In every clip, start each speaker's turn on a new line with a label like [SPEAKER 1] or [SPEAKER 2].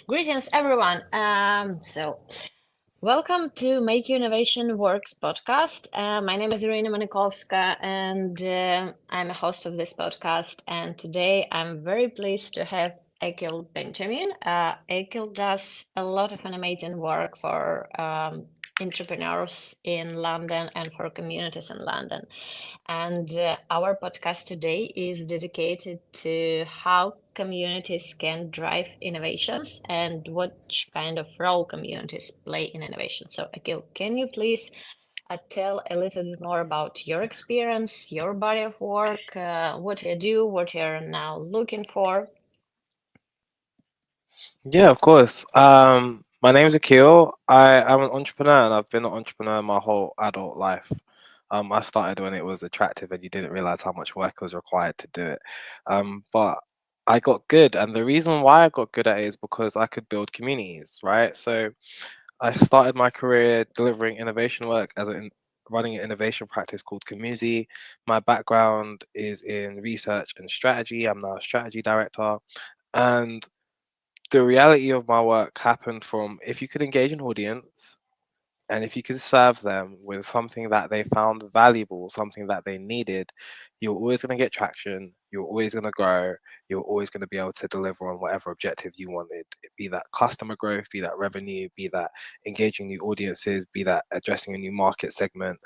[SPEAKER 1] Greetings, everyone. Welcome to Make Your Innovation Works podcast. My name is Iryna Manukovska, and I'm a host of this podcast. And today I'm very pleased to have Akil Benjamin. Akil does a lot of an amazing work for entrepreneurs in London and for communities in London. And our podcast today is dedicated to how communities can drive innovations and what kind of role communities play in innovation. So, Akil, can you please tell a little bit more about your experience, your body of work, what you do, what you're now looking for?
[SPEAKER 2] Yeah, of course. My name is Akil. I'm an entrepreneur and I've been an entrepreneur my whole adult life. I started when it was attractive and you didn't realize how much work was required to do it. But I got good, and the reason why I got good at it is because I could build communities, right? So I started my career delivering innovation work running an innovation practice called Community. My background is in research and strategy. I'm now a strategy director. And the reality of my work happened from if you could engage an audience and if you could serve them with something that they found valuable, something that they needed, you're always going to get traction, you're always going to grow, you're always going to be able to deliver on whatever objective you wanted, be that customer growth, be that revenue, be that engaging new audiences, be that addressing a new market segment,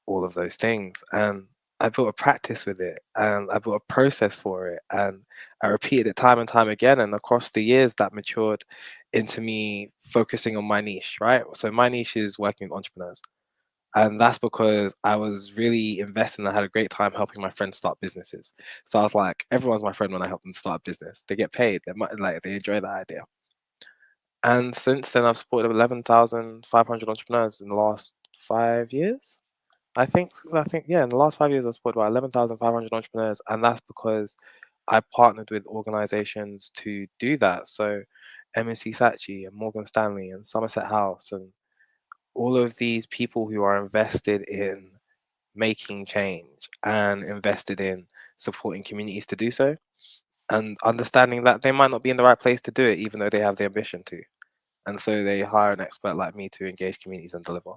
[SPEAKER 2] all of those things. And I built a practice with it and I built a process for it and I repeated it time and time again. And across the years, that matured into me focusing on my niche, right? So my niche is working with entrepreneurs. And that's because I was really investing. I had a great time helping my friends start businesses. So I was like, everyone's my friend when I help them start a business. They get paid. They enjoy that idea. And since then, I've supported 11,500 entrepreneurs in the last 5 years. I think yeah, in the last 5 years I've supported about 11,500 entrepreneurs, and that's because I partnered with organizations to do that. So MNC Saatchi and Morgan Stanley and Somerset House and all of these people who are invested in making change and invested in supporting communities to do so and understanding that they might not be in the right place to do it even though they have the ambition to. And so they hire an expert like me to engage communities and deliver.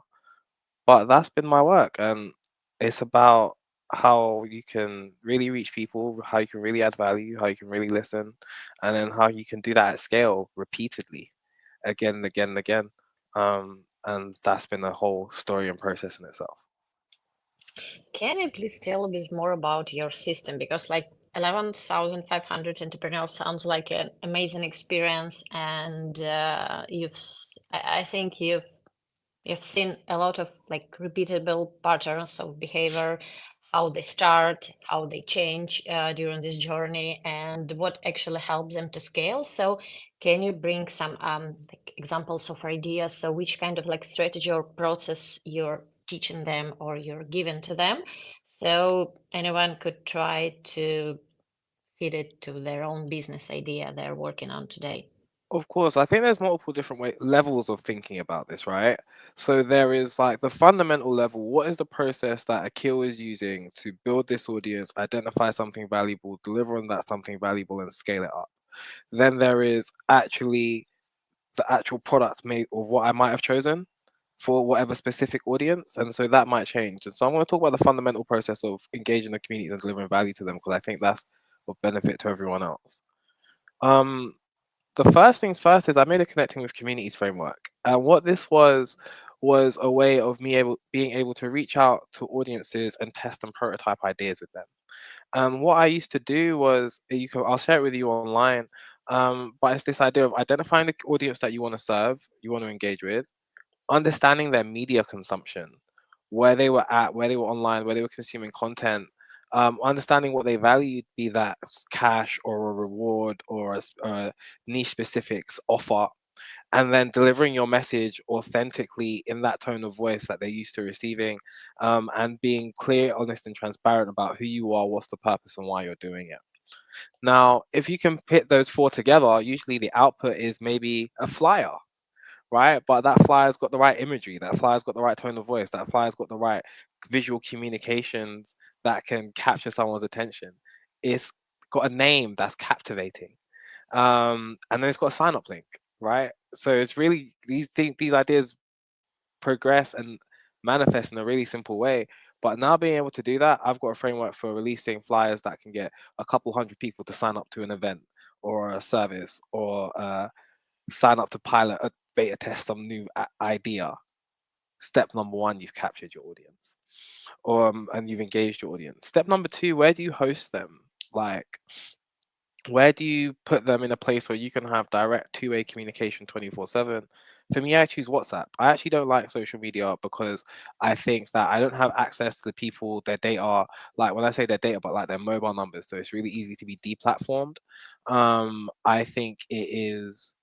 [SPEAKER 2] But that's been my work, and it's about how you can really reach people, how you can really add value, how you can really listen, and then how you can do that at scale repeatedly, again and again and again. And that's been a whole story and process in itself.
[SPEAKER 1] Can you please tell a bit more about your system? Because like 11,500 entrepreneurs sounds like an amazing experience, and I think you've seen a lot of like repeatable patterns of behavior, how they start, how they change during this journey, and what actually helps them to scale. So, can you bring some like examples of ideas? So, which kind of like strategy or process you're teaching them or you're giving to them, so anyone could try to fit it to their own business idea they're working on today?
[SPEAKER 2] Of course, I think there's multiple different levels of thinking about this, right? So there is like the fundamental level. What is the process that Akil is using to build this audience, identify something valuable, deliver on that something valuable, and scale it up? Then there is actually the actual product made or what I might have chosen for whatever specific audience. And so that might change. And so I'm going to talk about the fundamental process of engaging the communities and delivering value to them because I think that's of benefit to everyone else. Um, the first things first is I made a connecting with communities framework. And what this was a way of being able to reach out to audiences and test and prototype ideas with them. And what I used to do was I'll share it with you online. But it's this idea of identifying the audience that you want to serve, you want to engage with, understanding their media consumption, where they were at, where they were online, where they were consuming content, understanding what they valued, be that cash or a reward or a niche specifics offer, and then delivering your message authentically in that tone of voice that they're used to receiving, and being clear, honest, and transparent about who you are, what's the purpose, and why you're doing it. Now, if you can put those four together, usually the output is maybe a flyer, right? But that flyer's got the right imagery, that flyer's got the right tone of voice, that flyer's got the right visual communications that can capture someone's attention. It's got a name that's captivating. And then it's got a sign up link, right? So it's really these ideas progress and manifest in a really simple way. But now being able to do that, I've got a framework for releasing flyers that can get a couple hundred people to sign up to an event or a service or sign up to pilot a beta test some new idea. Step number one, you've captured your audience, or and you've engaged your audience. Step number two, where do you host them? Like, where do you put them in a place where you can have direct two-way communication 24/7? For me, I choose WhatsApp. I actually don't like social media because I think that I don't have access to the people, their data, like when I say their data, but like their mobile numbers. So it's really easy to be deplatformed. I think it is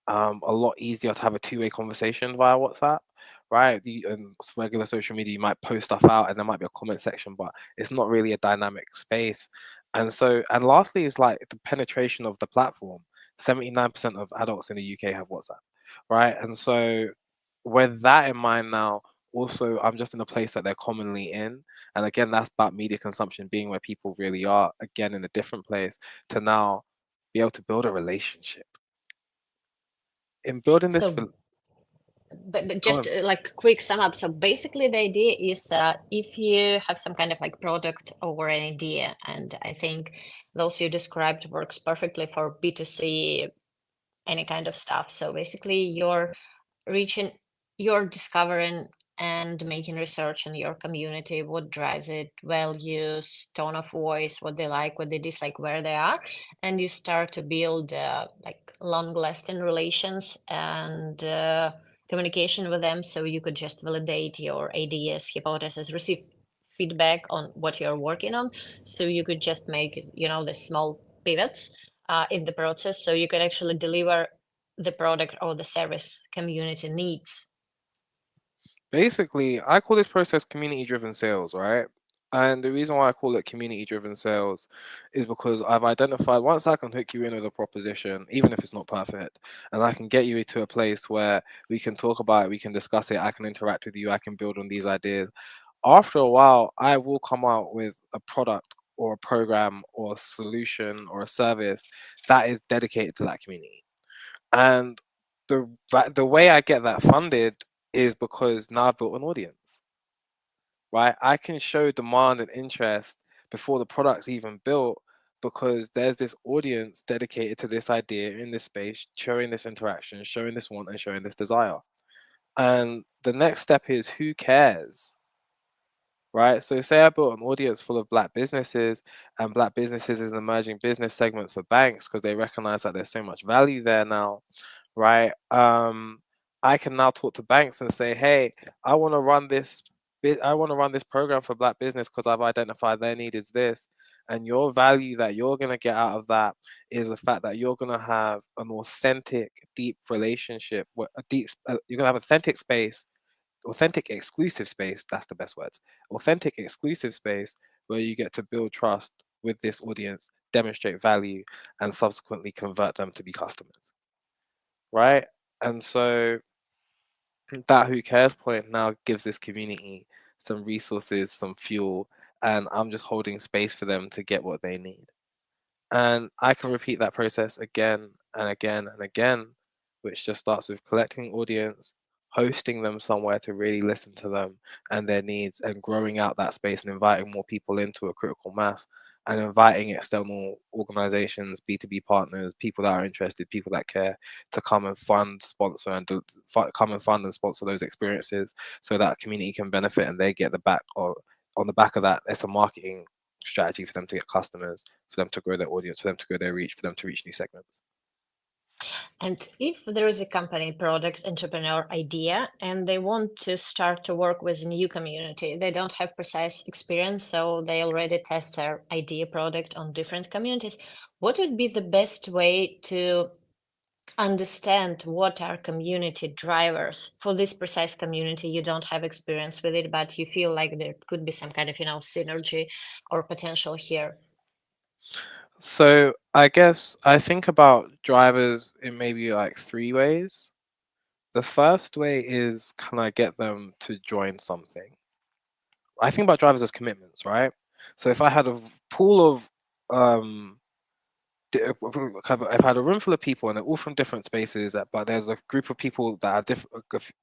[SPEAKER 2] a lot easier to have a two-way conversation via WhatsApp, right? Regular social media, you might post stuff out and there might be a comment section, but it's not really a dynamic space. And lastly, is like the penetration of the platform. 79% of adults in the UK have WhatsApp, right? And so, with that in mind now, also, I'm just in a place that they're commonly in. And again, that's about media consumption being where people really are, again, in a different place to now be able to build a relationship in building this.
[SPEAKER 1] So, but
[SPEAKER 2] Go
[SPEAKER 1] just
[SPEAKER 2] on.
[SPEAKER 1] like quick sum up. So basically, the idea is if you have some kind of like product or an idea, and I think those you described works perfectly for B2C, any kind of stuff. So basically, reaching, you're discovering and making research in your community, what drives it, values, tone of voice, what they like, what they dislike, where they are, and you start to build like long-lasting relations and communication with them. So you could just validate your ideas, hypotheses, receive feedback on what you're working on. So you could just make, the small pivots in the process, so you could actually deliver the product or the service community needs.
[SPEAKER 2] Basically, I call this process community driven sales, right? And the reason why I call it community driven sales is because I've identified once I can hook you in with a proposition, even if it's not perfect, and I can get you to a place where we can talk about it, we can discuss it, I can interact with you, I can build on these ideas. After a while, I will come out with a product or a program or a solution or a service that is dedicated to that community. And the way I get that funded is because now I've built an audience, right? I can show demand and interest before the product's even built because there's this audience dedicated to this idea in this space, showing this interaction, showing this want, and showing this desire. And the next step is who cares? Right? So say I built an audience full of black businesses, and black businesses is an emerging business segment for banks because they recognize that there's so much value there now, right? I can now talk to banks and say, hey, I want to run this I want to run this program for black business because I've identified their need is this. And your value that you're going to get out of that is the fact that you're going to have an authentic, deep relationship, you're going to have authentic space, authentic exclusive space, that's the best words, authentic exclusive space where you get to build trust with this audience, demonstrate value, and subsequently convert them to be customers, right? And so that who cares point now gives this community some resources, some fuel, and I'm just holding space for them to get what they need. And I can repeat that process again and again and again, which just starts with collecting audience, hosting them somewhere to really listen to them and their needs, and growing out that space and inviting more people into a critical mass, and inviting external organizations, B2B partners, people that are interested, people that care, to come and fund, sponsor, and come and fund and sponsor those experiences so that community can benefit and they get the back, or on the back of that, it's a marketing strategy for them to get customers, for them to grow their audience, for them to grow their reach, for them to reach new segments.
[SPEAKER 1] And if there is a company, product, entrepreneur idea, and they want to start to work with a new community, they don't have precise experience, so they already test their idea product on different communities. What would be the best way to understand what are community drivers for this precise community? You don't have experience with it, but you feel like there could be some kind of, synergy or potential here.
[SPEAKER 2] So I guess I think about drivers in maybe like three ways. The first way is, can I get them to join something? I think about drivers as commitments, right? So if I had a pool of um I've had a room full of people and they're all from different spaces, but there's a group of people that have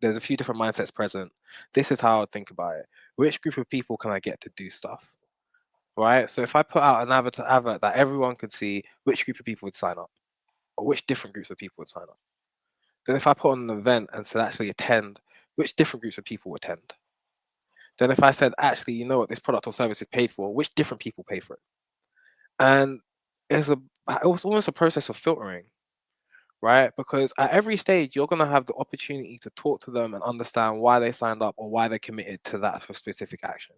[SPEAKER 2] there's a few different mindsets present. This is how I think about it. Which group of people can I get to do stuff? Right? So if I put out an advert that everyone could see, which group of people would sign up? Or which different groups of people would sign up? Then if I put on an event and said actually attend, which different groups of people would attend? Then if I said actually, you know what, this product or service is paid for, which different people pay for it? And it's a it was almost a process of filtering, right? Because at every stage, you're going to have the opportunity to talk to them and understand why they signed up or why they committed to that specific action.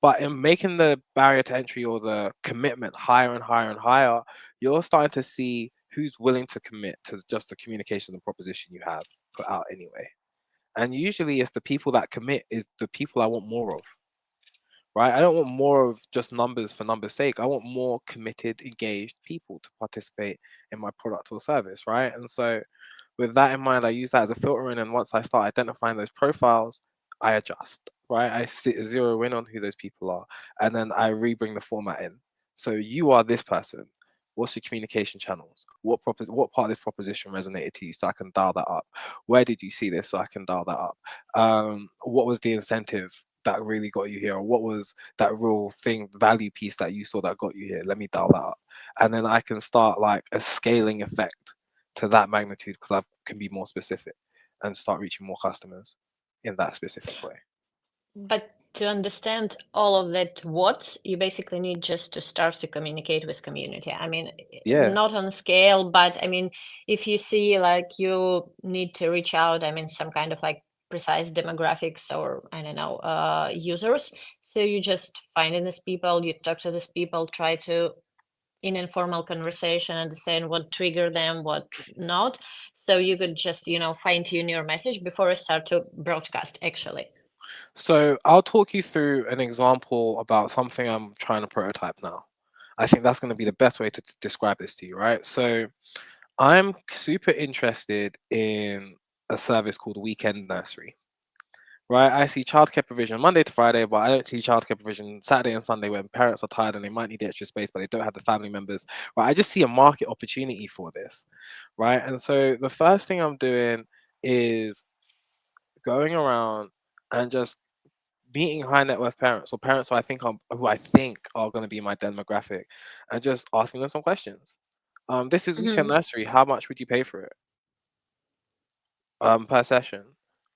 [SPEAKER 2] But in making the barrier to entry or the commitment higher and higher and higher, you're starting to see who's willing to commit to just the communication and proposition you have put out anyway. And usually it's the people that commit is the people I want more of, right? I don't want more of just numbers for numbers' sake. I want more committed, engaged people to participate in my product or service, right? And so with that in mind, I use that as a filter in, and once I start identifying those profiles, I adjust, right? I zero in on who those people are, and then I re-bring the format in. So you are this person. What's your communication channels? What part of this proposition resonated to you, so I can dial that up? Where did you see this, so I can dial that up? What was the incentive that really got you here, or what was that real thing, value piece that you saw that got you here? Let me dial that up, and then I can start like a scaling effect to that magnitude because I can be more specific and start reaching more customers in that specific way.
[SPEAKER 1] But to understand all of that, what you basically need just to start to communicate with community. I mean,
[SPEAKER 2] Yeah.
[SPEAKER 1] not on scale, but I mean, if you see like you need to reach out, I mean, some kind of like precise demographics or I don't know, users. So you just find these people, you talk to these people, try to in informal conversation understand what trigger them, what not. So you could just, fine tune your message before you start to broadcast actually.
[SPEAKER 2] So I'll talk you through an example about something I'm trying to prototype now. I think that's going to be the best way to describe this to you, right? So I'm super interested in a service called Weekend Nursery. Right, I see childcare provision Monday to Friday, but I don't see childcare provision Saturday and Sunday when parents are tired and they might need the extra space, but they don't have the family members. Right, I just see a market opportunity for this, right? And so the first thing I'm doing is going around and just meeting high net worth parents or parents who I think are going to be my demographic, and just asking them some questions. This is Weekend
[SPEAKER 1] Mhm.
[SPEAKER 2] Nursery. How much would you pay for it? Per session.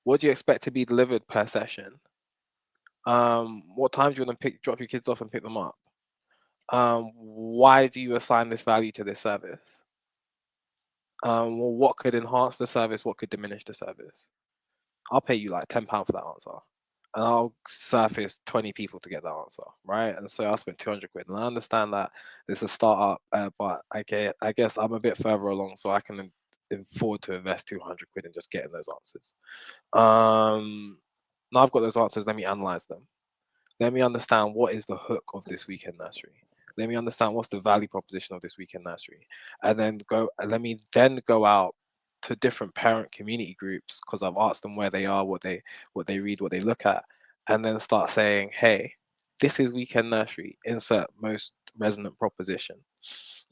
[SPEAKER 2] What do you expect to be delivered per session? What time do you want to drop your kids off and pick them up? Why do you assign this value to this service? Well, what could enhance the service? What could diminish the service? I'll pay you like £10 for that answer, and I'll surface 20 people to get that answer, right? And so I spent 200 quid, and I understand that it's a startup, but I guess I'm a bit further along, so I can afford to invest 200 quid in just getting those answers. Now I've got those answers. Let me analyze them. Let me understand what is the hook of this Weekend Nursery. Let me understand what's the value proposition of this Weekend Nursery, and then let me then go out to different parent community groups because I've asked them where they are, what they read, what they look at, and then start saying, hey, this is Weekend Nursery. Insert most resonant proposition.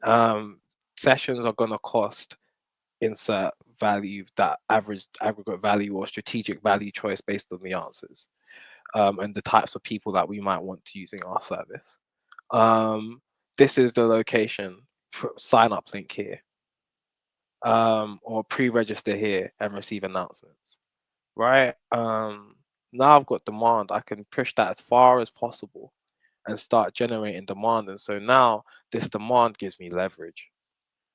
[SPEAKER 2] Um, Sessions are gonna cost. Insert value, that average aggregate value or strategic value choice based on the answers, and the types of people that we might want to using our service. Um, this is the location, sign up link here, or pre-register here and receive announcements, right? Now I've got demand, I can push that as far as possible and start generating demand. And so now this demand gives me leverage.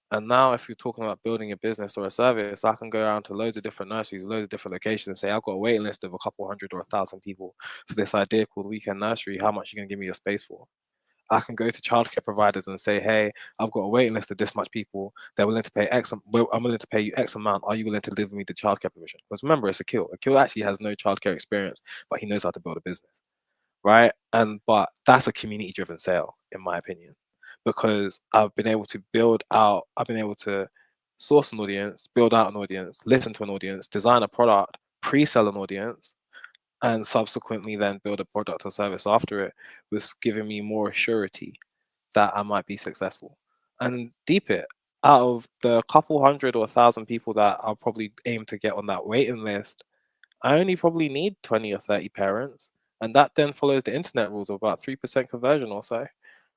[SPEAKER 2] And now, if you're talking about building a business or a service, I can go around to loads of different nurseries, loads of different locations, and say, I've got a waiting list of a couple hundred or 1,000 people for this idea called Weekend Nursery. How much are you going to give me your space for? I can go to childcare providers and say, hey, I've got a waiting list of this much people. They're willing to pay X. Well, I'm willing to pay you X amount. Are you willing to deliver me the childcare provision? Because remember, it's Akil. Akil actually has no childcare experience, but he knows how to build a business, right? But that's a community driven sale, in my opinion, because I've been able to source an audience, build out an audience, listen to an audience, design a product, pre-sell an audience, and subsequently then build a product or service after it, was giving me more surety that I might be successful. and deep it. Out of the couple hundred or 1,000 people that I'll probably aim to get on that waiting list, I only probably need 20 or 30 parents. And that then follows the internet rules of about 3% conversion or so,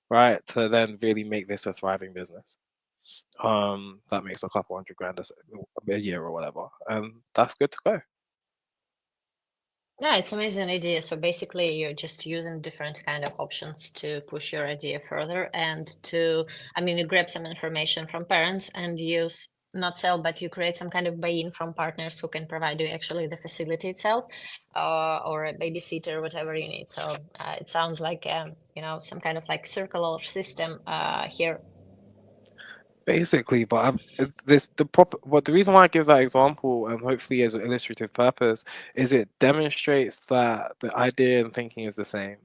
[SPEAKER 2] right? To then really make this a thriving business. That makes a couple hundred grand a year or whatever. And that's good to go.
[SPEAKER 1] Yeah, it's amazing idea. So basically, you're just using different kind of options to push your idea further and to, I mean, you grab some information from parents and use not sell, but you create some kind of buy-in from partners who can provide you actually the facility itself, or a babysitter, whatever you need. So it sounds like some kind of like circular system here.
[SPEAKER 2] Basically, but this the proper. But the reason why I give that example, and hopefully as an illustrative purpose, is it demonstrates that the idea and thinking is the same.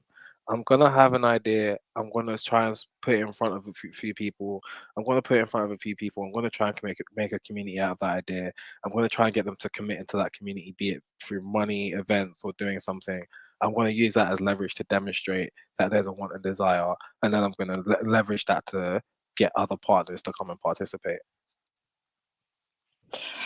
[SPEAKER 2] I'm gonna have an idea. I'm gonna try and put it in front of a few people. I'm gonna put it in front of a few people. I'm gonna try and make a community out of that idea. I'm gonna try and get them to commit into that community, be it through money, events, or doing something. I'm gonna use that as leverage to demonstrate that there's a want and desire, and then I'm gonna leverage that to get other partners to come and participate.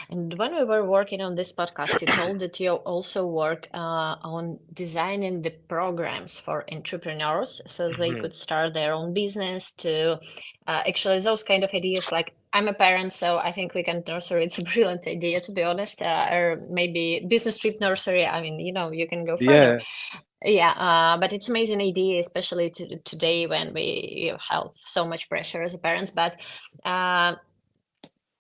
[SPEAKER 1] And when we were working on this podcast, you told that you also work on designing the programs for entrepreneurs so they
[SPEAKER 2] Mhm.
[SPEAKER 1] could start their own business to actually those kind of ideas. Like I'm a parent, so I think weekend nursery, it's a brilliant idea, to be honest. Or maybe business trip nursery. I mean, you can go further.
[SPEAKER 2] Yeah.
[SPEAKER 1] Yeah, but it's amazing idea, especially today when we have so much pressure as a parents. But uh,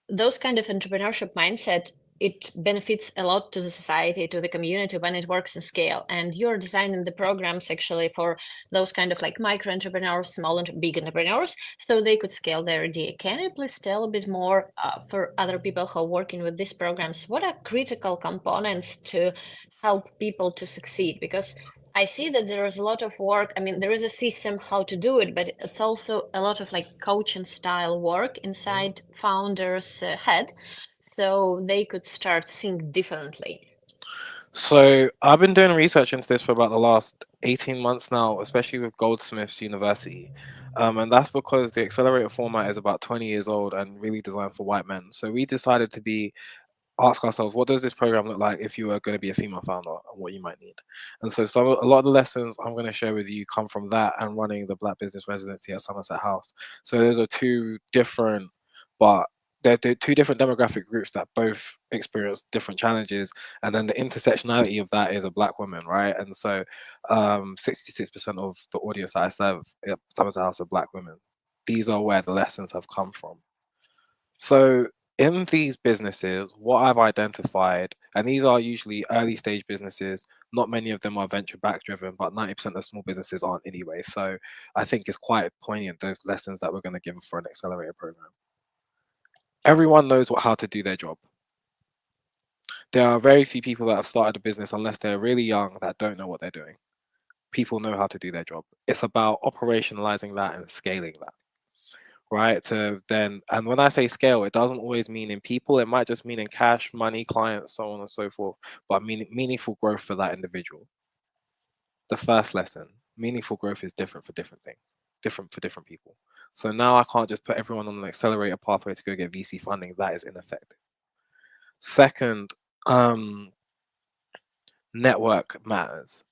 [SPEAKER 1] those kind of entrepreneurship mindset, it benefits a lot to the society, to the community when it works in scale. And you're designing the programs actually for those kind of like micro entrepreneurs, small and big entrepreneurs, so they could scale their idea. Can you please tell a bit more for other people who are working with these programs? What are critical components to help people to succeed? Because I see that there is a lot of work. I mean, there is a system how to do it, but it's also a lot of like coaching style work
[SPEAKER 2] Mhm.
[SPEAKER 1] inside founders' head, so they could start think differently.
[SPEAKER 2] So I've been doing research into this for about the last 18 months now, especially with Goldsmiths University. And that's because the accelerator format is about 20 years old and really designed for white men. So we decided to be ask ourselves, what does this program look like if you were going to be a female founder and what you might need? And so a lot of the lessons I'm going to share with you come from that and running the Black Business Residency at Somerset House. So those are two different, but they're two different demographic groups that both experience different challenges. And then the intersectionality of that is a Black woman, right? And so 66% of the audience that I serve at Somerset House are Black women. These are where the lessons have come from. So in these businesses, what I've identified, and these are usually early stage businesses, not many of them are venture back driven, but 90% of small businesses aren't anyway. So I think it's quite poignant, those lessons that we're going to give for an accelerator program. Everyone knows how to do their job. There are very few people that have started a business unless they're really young that don't know what they're doing. People know how to do their job. It's about operationalizing that and scaling that. Right? To then, and when I say scale, it doesn't always mean in people, it might just mean in cash, money, clients, so on and so forth, but meaningful growth for that individual. The first lesson, meaningful growth is different for different things, different for different people. So now I can't just put everyone on an accelerator pathway to go get VC funding. That is ineffective. Second, um, network matters.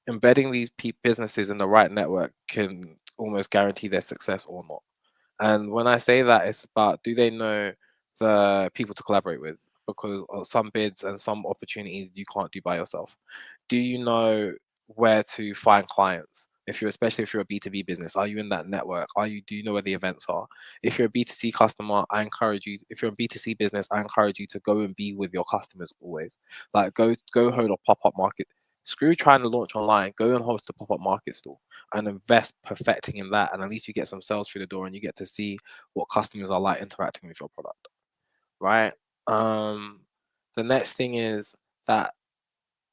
[SPEAKER 2] Embedding these businesses in the right network can almost guarantee their success or not. And when I say that, it's about, do they know the people to collaborate with? Because some bids and some opportunities you can't do by yourself. Do you know where to find clients? If you're, especially if you're a B2B business, are you in that network? Do you know where the events are? If you're a B2C customer, I encourage you, if you're a B2C business, I encourage you to go and be with your customers always. Like go hold a pop-up market. Screw trying to launch online, go and host a pop-up market stall and invest perfecting in that. And at least you get some sales through the door and you get to see what customers are like interacting with your product. Right. Um, the next thing is that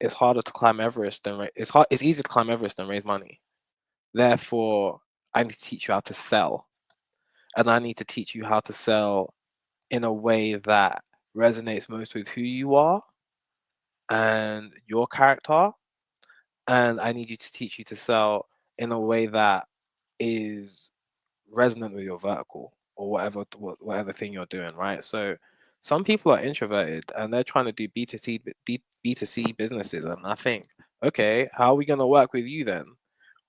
[SPEAKER 2] it's harder to climb Everest than it's easier to climb Everest than raise money. Therefore, I need to teach you how to sell. And I need to teach you how to sell in a way that resonates most with who you are and your character. And I need you to teach you to sell in a way that is resonant with your vertical. or whatever thing you're doing, right? So some people are introverted and they're trying to do B2C businesses, and I think, okay, how are we going to work with you then,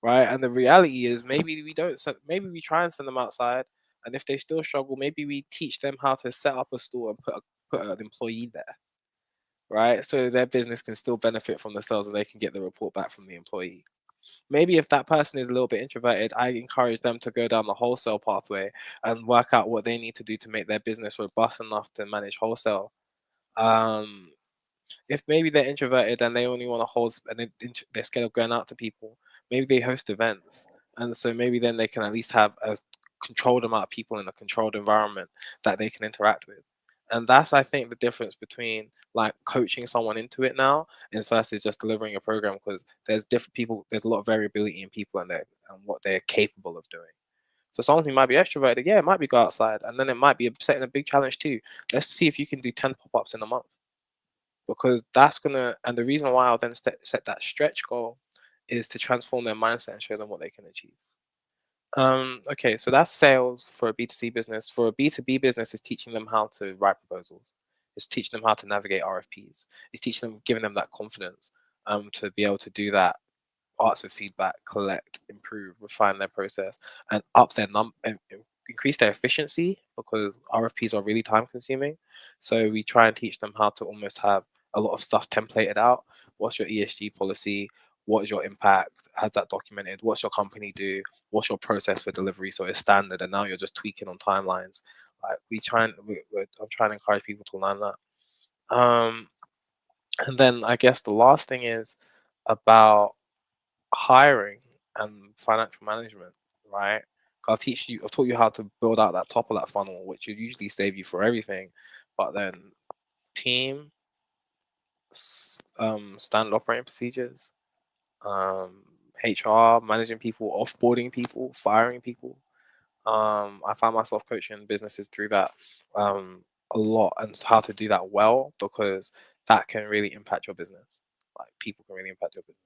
[SPEAKER 2] right? And the reality is maybe we don't maybe we try and send them outside, and if they still struggle, maybe we teach them how to set up a store and put an employee there, right? So their business can still benefit from the sales and they can get the report back from the employee. Maybe if that person is a little bit introverted, I encourage them to go down the wholesale pathway and work out what they need to do to make their business robust enough to manage wholesale. Um, if maybe they're introverted and they only want to hold and they're scared of going out to people, maybe they host events, and so maybe then they can at least have a controlled amount of people in a controlled environment that they can interact with. And that's, I think, the difference between like coaching someone into it now and versus just delivering a program, because there's different people, there's a lot of variability in people and their and what they're capable of doing. So someone who might be extroverted, yeah, it might be go outside, and then it might be setting a big challenge too. Let's see if you can do 10 pop-ups in a month, because that's gonna, and the reason why I'll then set that stretch goal is to transform their mindset and show them what they can achieve. Okay, so that's sales for a B2C business. For a B2B business, is teaching them how to write proposals. It's teaching them how to navigate RFPs. It's teaching them, giving them that confidence to be able to do that, arts of feedback, collect, improve, refine their process, and up their increase their efficiency, because RFPs are really time consuming. So we try and teach them how to almost have a lot of stuff templated out. What's your ESG policy? What is your impact? Has that documented? What's your company do? What's your process for delivery? So it's standard, and now you're just tweaking on timelines. Like I'm trying to encourage people to learn that. And then I guess the last thing is about hiring and financial management, right? I've taught you how to build out that top of that funnel, which would usually save you for everything. But then team, standard operating procedures, HR, managing people, offboarding people, firing people. I find myself coaching businesses through that a lot, and how to do that well, because that can really impact your business. Like people can really impact your business.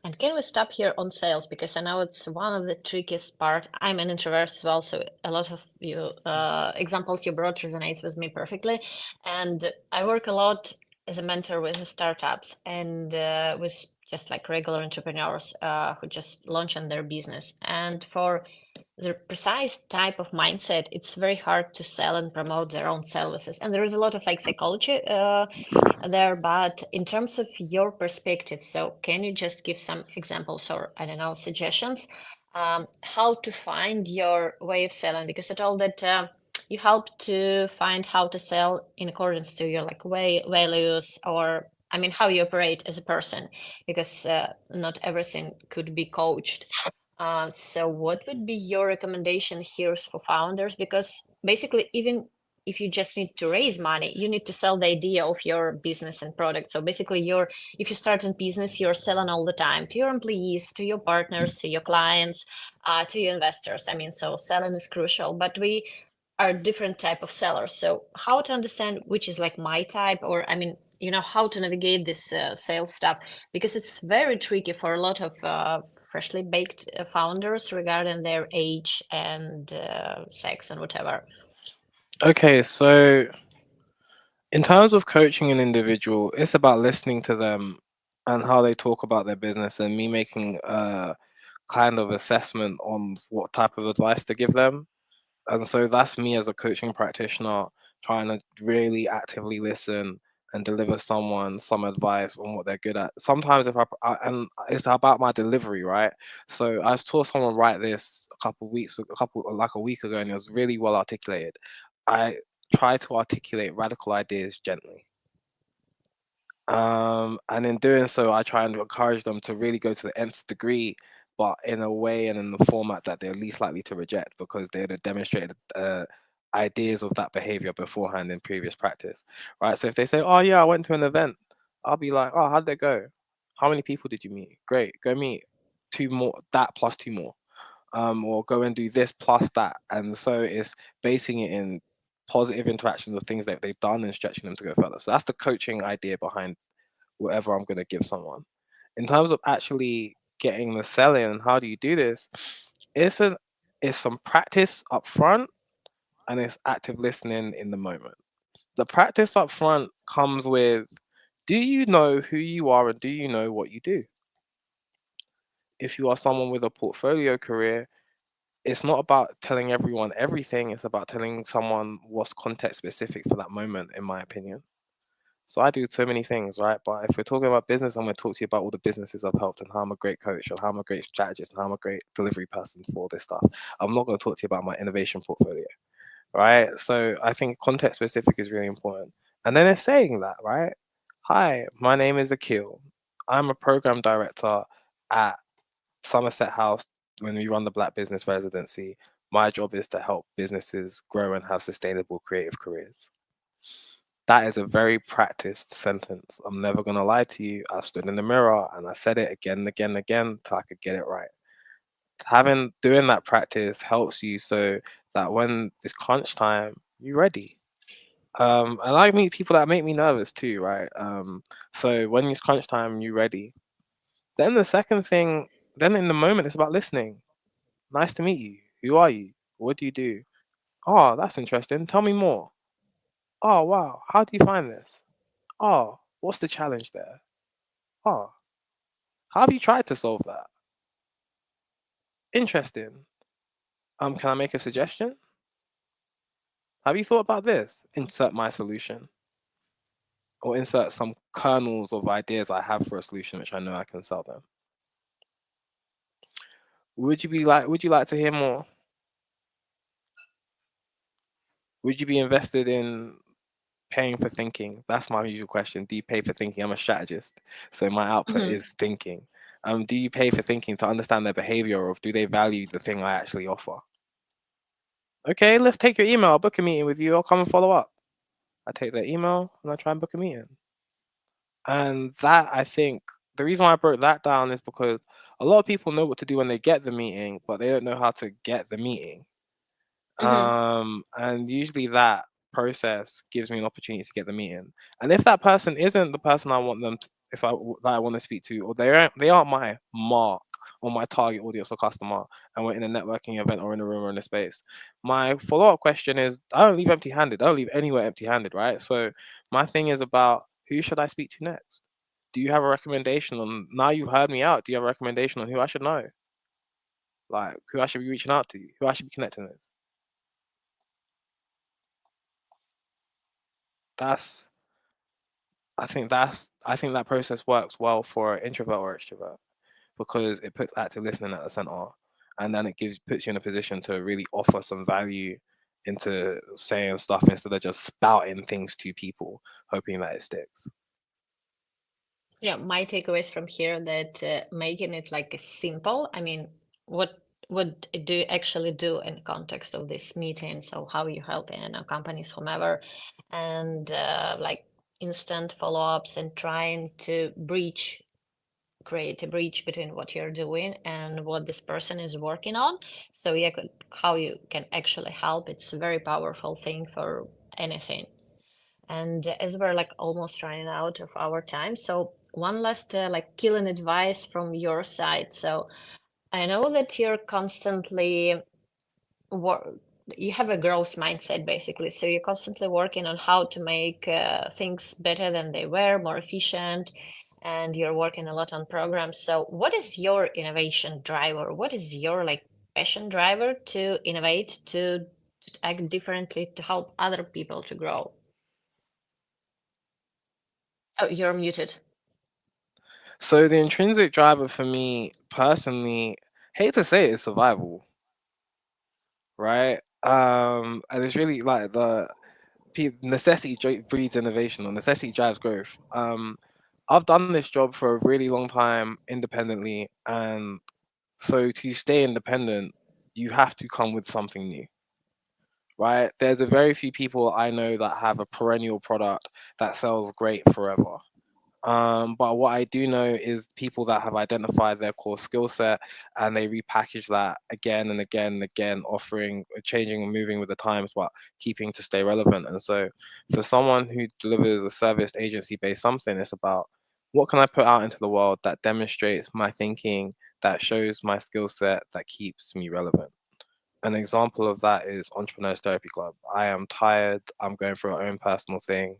[SPEAKER 1] And can we stop here on sales? Because I know it's one of the trickiest part. I'm an introvert as well, so a lot of you examples you brought resonates with me perfectly. And I work a lot as a mentor with the startups and with just like regular entrepreneurs who just launching their business. And for the precise type of mindset, it's very hard to sell and promote their own services. And there is a lot of like psychology there, but in terms of your perspective, so can you just give some examples or I don't know, suggestions how to find your way of selling? Because I told that you help to find how to sell in accordance to your like way values, or I mean how you operate as a person, because not everything could be coached. So what would be your recommendation here for founders? Because basically, even if you just need to raise money, you need to sell the idea of your business and product. So basically, if you start a business, you're selling all the time to your employees, to your partners, to your clients, to your investors. I mean, so selling is crucial, but we are different type of sellers. So how to understand which is like my type, or I mean, how to navigate this sales stuff, because it's very tricky for a lot of freshly baked founders regarding their age and sex and whatever.
[SPEAKER 2] Okay, so in terms of coaching an individual, it's about listening to them and how they talk about their business, and me making a kind of assessment on what type of advice to give them. And so that's me as a coaching practitioner trying to really actively listen and deliver someone some advice on what they're good at. Sometimes if and it's about my delivery, right? So I saw someone write this a week ago, and it was really well articulated. I try to articulate radical ideas gently. And in doing so, I try and encourage them to really go to the nth degree, but in a way and in the format that they're least likely to reject, because they'd have demonstrated ideas of that behavior beforehand in previous practice, right? So if they say, "Oh yeah, I went to an event," I'll be like, "Oh, how'd that go? How many people did you meet? Great, go meet two more, that plus two more, or go and do this plus that." And so it's basing it in positive interactions of things that they've done and stretching them to go further. So that's the coaching idea behind whatever I'm going to give someone. In terms of actually getting the sell in and how do you do this, it's an It's some practice up front and it's active listening in the moment. The practice up front comes with, do you know who you are and do you know what you do? If you are someone with a portfolio career, it's not about telling everyone everything, it's about telling someone what's context specific for that moment, in my opinion. So I do so many things, right? But if we're talking about business, I'm going to talk to you about all the businesses I've helped and how I'm a great coach or how I'm a great strategist and how I'm a great delivery person for all this stuff. I'm not going to talk to you about my innovation portfolio, right? So I think context specific is really important. And then it's saying that, right? Hi, my name is Akil. I'm a program director at Somerset House. When we run the Black Business Residency, my job is to help businesses grow and have sustainable creative careers. That is a very practiced sentence. I'm never going to lie to you. I stood in the mirror and I said it again and again and again till I could get it right. Doing that practice helps you so that when it's crunch time, you're ready. And I meet people that make me nervous too, right? So when it's crunch time, you're ready. Then the second thing, then in the moment, it's about listening. Nice to meet you. Who are you? What do you do? Oh, that's interesting. Tell me more. Oh, wow. How do you find this? Oh, what's the challenge there? Oh, how have you tried to solve that? Interesting. Can I make a suggestion? Have you thought about this? Insert my solution. Or insert some kernels of ideas I have for a solution which I know I can sell them. Would you like to hear more? Would you be invested in paying for thinking? That's my usual question. Do you pay for thinking? I'm a strategist, so my output
[SPEAKER 1] Mhm.
[SPEAKER 2] is thinking. Do you pay for thinking to understand their behavior, or do they value the thing I actually offer? Okay, let's take your email. I'll book a meeting with you. I'll come and follow up. I take their email and I try and book a meeting. And that, I think, the reason why I broke that down is because a lot of people know what to do when they get the meeting, but they don't know how to get the meeting.
[SPEAKER 1] Mhm.
[SPEAKER 2] And usually that process gives me an opportunity to get the meeting. And if that person isn't the person I want them to, that I want to speak to, or they aren't my mark or my target audience or customer, and we're in a networking event or in a room or in a space, my follow-up question is, I don't leave empty-handed. I don't leave anywhere empty-handed, right? So my thing is about, who should I speak to next? Do you have a recommendation on, now you've heard me out, do you have a recommendation on who I should know? Like, who I should be reaching out to, who I should be connecting with? That's I think that process works well for an introvert or extrovert because it puts active listening at the center, and then it puts you in a position to really offer some value into saying stuff instead of just spouting things to people hoping that it sticks.
[SPEAKER 1] Yeah, my takeaways from here that making it like simple. I mean, what do you actually do in context of this meeting? So how you help in companies, whomever, and like instant follow-ups and trying to create a bridge between what you're doing and what this person is working on. So yeah, how you can actually help. It's a very powerful thing for anything. And as we're like almost running out of our time, so one last like killing advice from your side. So I know that you're constantly work. You have a growth mindset basically. So you're constantly working on how to make things better than they were, more efficient, and you're working a lot on programs. So what is your innovation driver? What is your like passion driver to innovate, to act differently, to help other people to grow? Oh, you're muted.
[SPEAKER 2] So the intrinsic driver for me personally, hate to say it, is survival, right? And it's really like necessity breeds innovation, or necessity drives growth. I've done this job for a really long time independently, and so to stay independent, you have to come with something new, right? There's a very few people I know that have a perennial product that sells great forever. But what I do know is people that have identified their core skill set and they repackage that again and again and again, offering, changing and moving with the times, but keeping to stay relevant. And so, for someone who delivers a service agency based something, it's about, what can I put out into the world that demonstrates my thinking, that shows my skill set, that keeps me relevant. An example of that is Entrepreneurs Therapy Club. I am tired. I'm going through our own personal thing.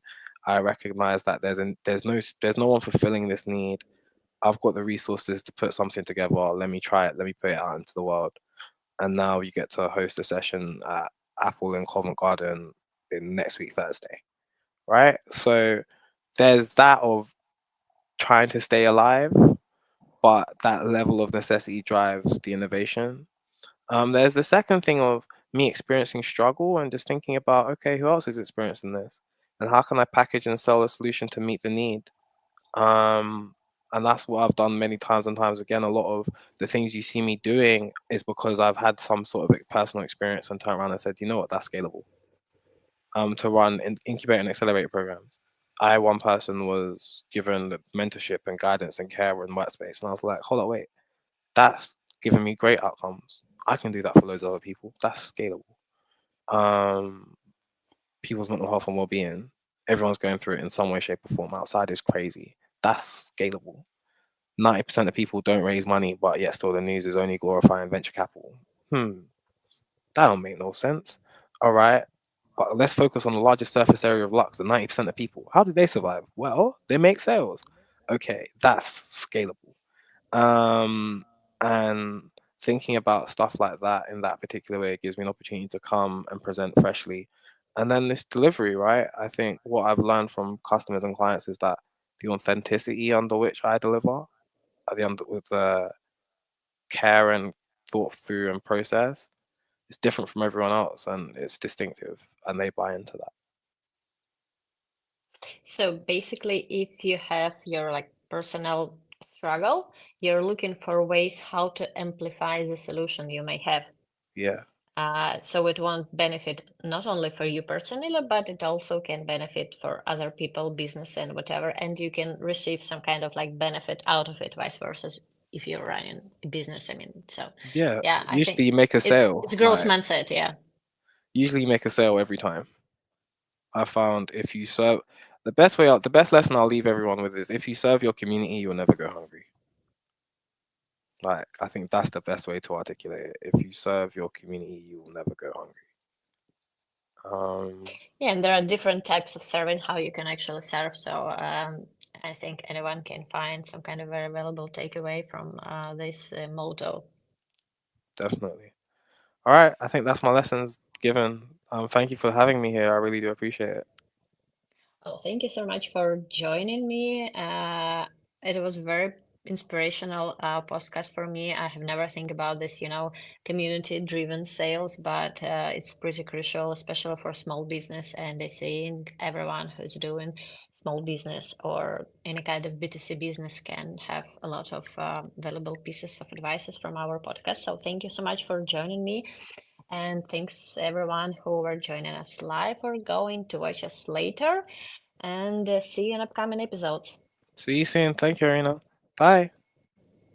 [SPEAKER 2] I recognize that there's no one fulfilling this need. I've got the resources to put something together. Let me try it. Let me put it out into the world. And now you get to host a session at Apple in Covent Garden in next week Thursday, right? So there's that of trying to stay alive, but that level of necessity drives the innovation. There's the second thing of me experiencing struggle and just thinking about, okay, who else is experiencing this, and how can I package and sell a solution to meet the need? Um, and that's what I've done many times and times again. A lot of the things you see me doing is because I've had some sort of personal experience and turned around and said, you know what, that's scalable. To run incubate and accelerate programs. One person was given the mentorship and guidance and care in workspace, and I was like, hold on, wait, that's giving me great outcomes. I can do that for loads of other people. That's scalable. Um, People's mental health and well-being. Everyone's going through it in some way, shape, or form. Outside is crazy. That's scalable. 90% of people don't raise money, but yet still the news is only glorifying venture capital. That don't make no sense. All right. But let's focus on the largest surface area of Lux, the 90% of people. How do they survive? Well, they make sales. Okay, that's scalable. Um, and thinking about stuff like that in that particular way gives me an opportunity to come and present freshly. And then this delivery, right? I think what I've learned from customers and clients is that the authenticity under which I deliver, with the care and thought through and process, is different from everyone else, and it's distinctive, and they buy into that.
[SPEAKER 1] So basically, if you have your like personal struggle, you're looking for ways how to amplify the solution you may have.
[SPEAKER 2] Yeah,
[SPEAKER 1] So it won't benefit not only for you personally, but it also can benefit for other people, business and whatever, and you can receive some kind of like benefit out of it, vice versa, if you're running a business. I mean, so
[SPEAKER 2] yeah.
[SPEAKER 1] yeah, I think
[SPEAKER 2] Usually you make a
[SPEAKER 1] it's
[SPEAKER 2] sale.
[SPEAKER 1] growth mindset, yeah.
[SPEAKER 2] Usually you make a sale every time. I found if you serve the best lesson I'll leave everyone with is if you serve your community, you'll never go hungry. Like I think that's the best way to articulate it. If you serve your community, you will never go hungry. Um,
[SPEAKER 1] Yeah, and there are different types of serving, how you can actually serve. So I think anyone can find some kind of very valuable takeaway from this motto.
[SPEAKER 2] Definitely. All right, I think that's my lessons given. Thank you for having me here. I really do appreciate it.
[SPEAKER 1] Well, thank you so much for joining me. It was very inspirational podcast for me. I have never think about this, community-driven sales, but it's pretty crucial, especially for small business. And I think everyone who's doing small business or any kind of B2C business can have a lot of valuable pieces of advices from our podcast. So thank you so much for joining me. And thanks everyone who were joining us live or going to watch us later. And see you in upcoming episodes.
[SPEAKER 2] See you soon. Thank you, Iryna. Bye.